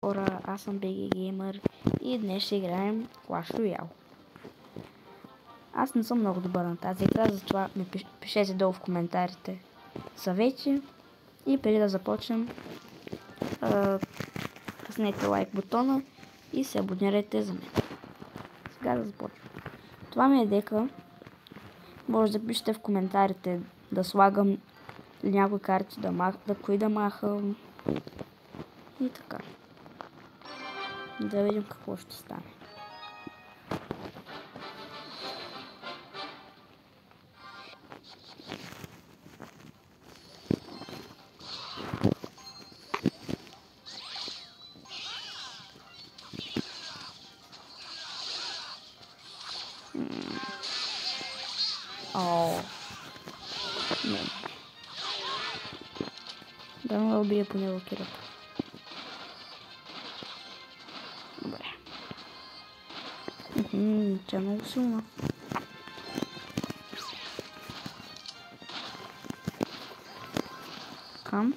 хора, аз съм BG Gamer и днес ще играем Clash Royale. Аз не съм много добър на тази игра, затова ми пишете долу в коментарите съвети. И преди да започнем, къснете лайк бутона и се абонирайте за мен. Сега да започнем. Това ми е дека. Може да пишете в коментарите да слагам някои карти, кои да махам и така. Да видим какво ще стане. Не. Да ме убие по него кирата. Добре. Тя е много силна. Кам.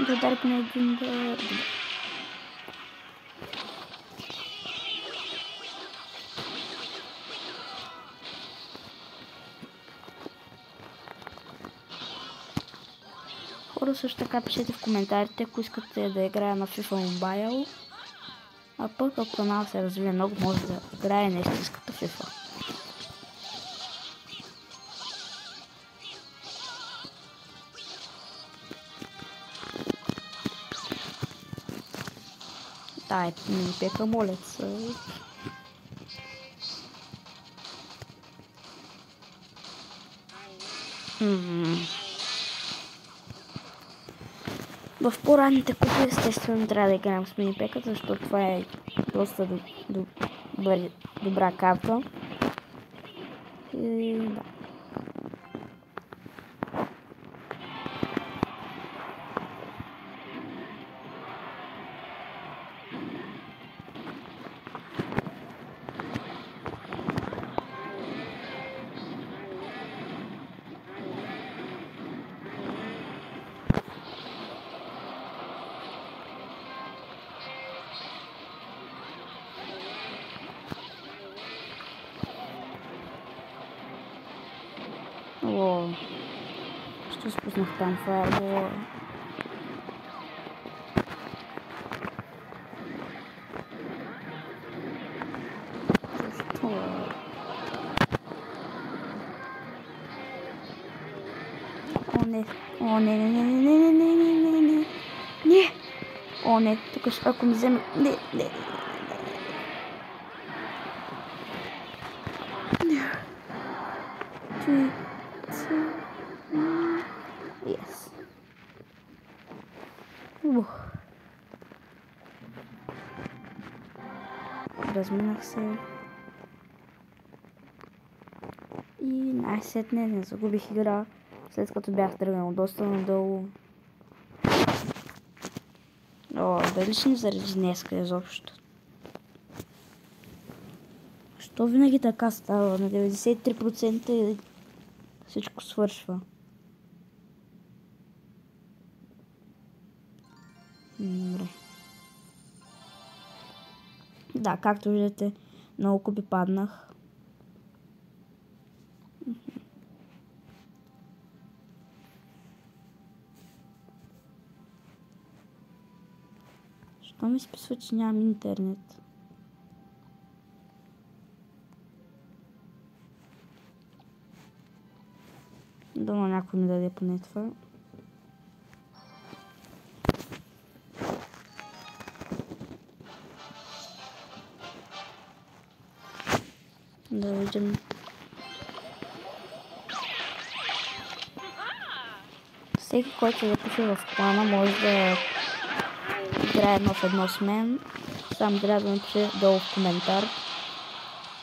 Да ударя на един да... Хора, също така пишете в коментарите, ако искате да играя на FIFA Mobile. А пък ако канал се развие много, може да играе на истинската FIFA. Дай, ми пека молец. В по-ранните купи естествено трябва да играем с мини-пеката, защото това е доста добра карта. И да. О, що спуснах там фаербола. Защо? О, не. О, не. Не. О, не. Тук ако ми вземе... Не. Yes. Разминах се. И най-сетне не загубих игра, след като бях тръгнал доста надолу. О, дали ще ни заради днеска изобщо? Що винаги така става? На 93% и всичко свършва. Добре. Да, както виждате, много купи паднах. Що ми списва, че нямам интернет? Дано някой ми даде поне това. Да видим. Всеки, който се запише в плана, може да играе едно в едно с мен. Само трябва да напише долу в коментар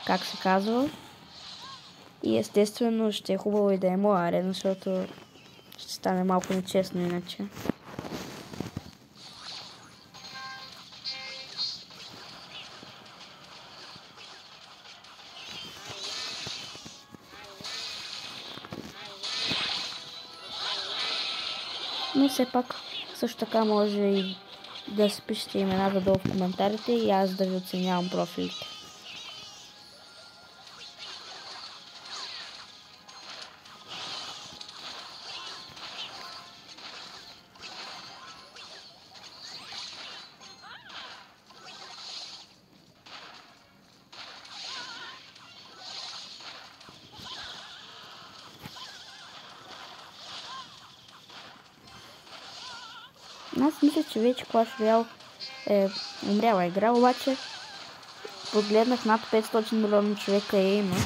как се казва. И естествено ще е хубаво и да е моя арена, защото ще стане малко нечестно иначе. Но все пак също така може и да си пишете имената долу в коментарите и аз да ви оценявам профилите. Аз мисля, че вече Clash Royale е умряла игра, обаче погледнах над 500 милиона човека има,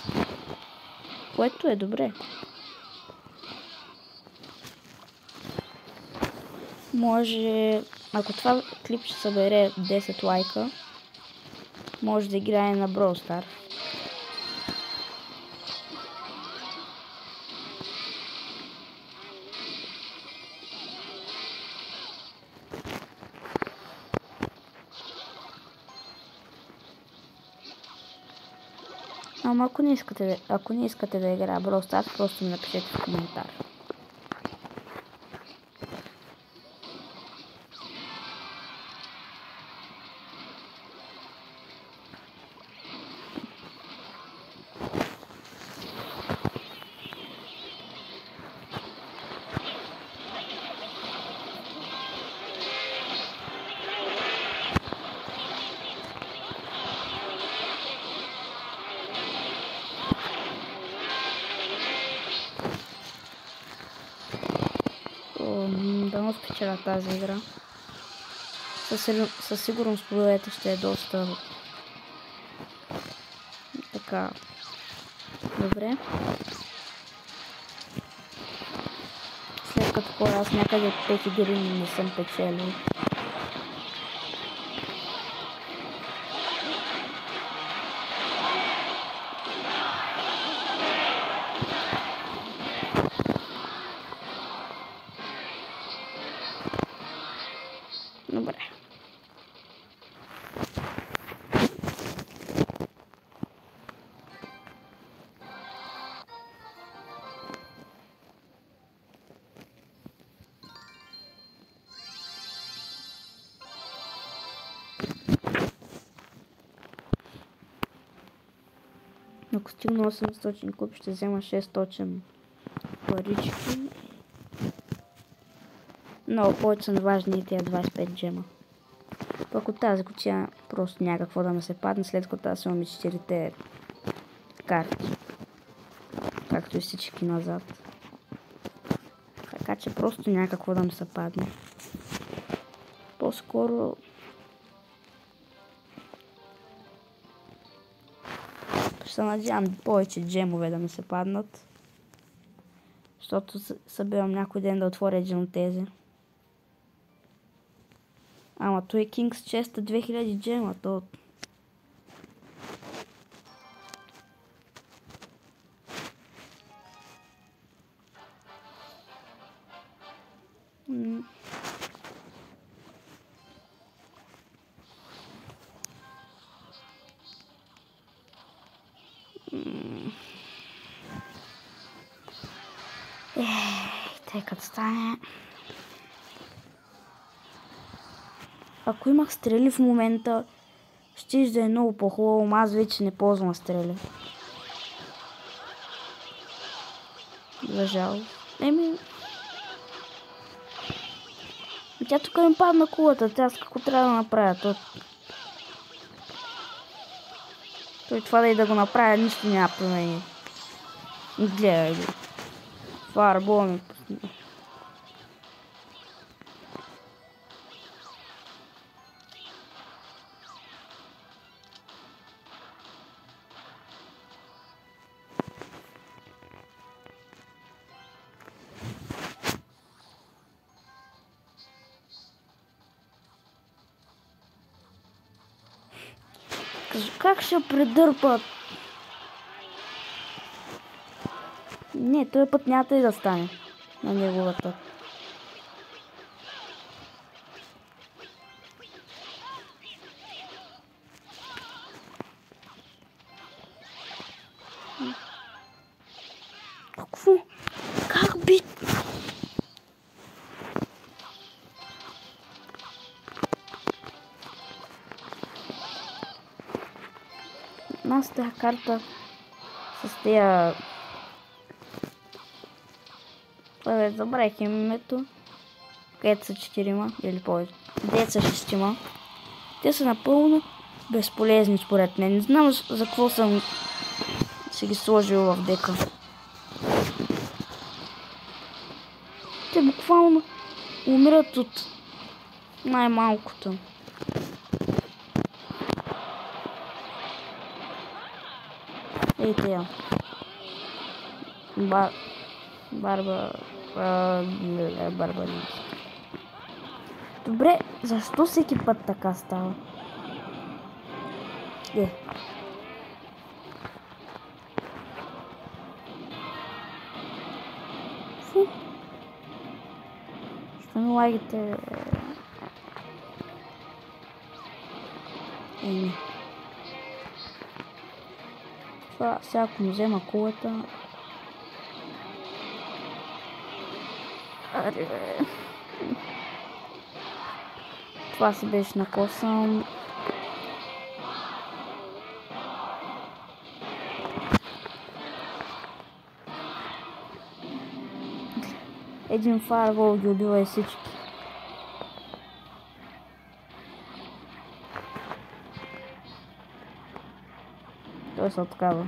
което е добре. Може, ако това клип ще събере 10 лайка, може да играе на Brawl Stars. Ама ако не искате да играя Brawl Stars, просто ми напишете в коментар. Дано спечеля тази игра. Със сигурност победата ще е доста така добре. След като хора аз някъде 5 игри не съм печелил. Добре. Ако стигна 800 куп, ще взема 600 парички. Много повече са важни и тия 25 джема. Пък от тази кутия просто някакво да ме се падне, след като аз имам и 4 карти. Както и всички назад. Така че просто някакво да ме се падне. По-скоро ще се надявам повече джемове да ми се паднат. Защото събирам някой ден да отворя един от тези. Ама той е King's Chest 2000 джема, то... Тъй като стане... Ако имах стрели в момента, ще да е много по-хубаво, но аз вече не ползвам стрели. За жал. Тя тук ми падна кулата, тя с какво трябва да направя? Той това да и да го направя, нищо няма промени. Гледай го. Фарбол ми пусна. Как ще предърпат? Не, този път няма и да стане на неговата. Какво? Как би? Нас тази карта с тия... Забравих името. Където са 4 или повече. Където са 6. Те са напълно безполезни според мен. Не знам за какво съм си ги сложил в дека. Те буквално умират от най-малкото. Ей тея. Барбари. Добре, защо всеки път така става? Фу. Що ми лагите? Това сега ако му взема кулата... Това си беше накосан. Един фаербол ги убива и всички. Той се откава.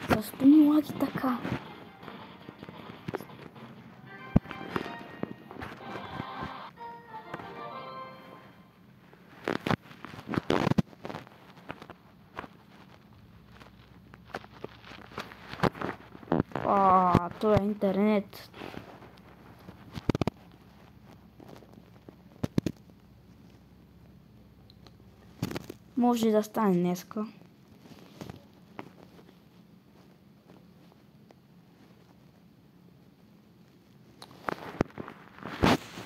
Защо ми лаги така? Това е интернет. Може да стане днеска.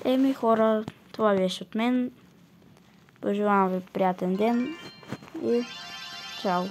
Еми хора, това беше от мен. Пожелавам ви приятен ден и чао!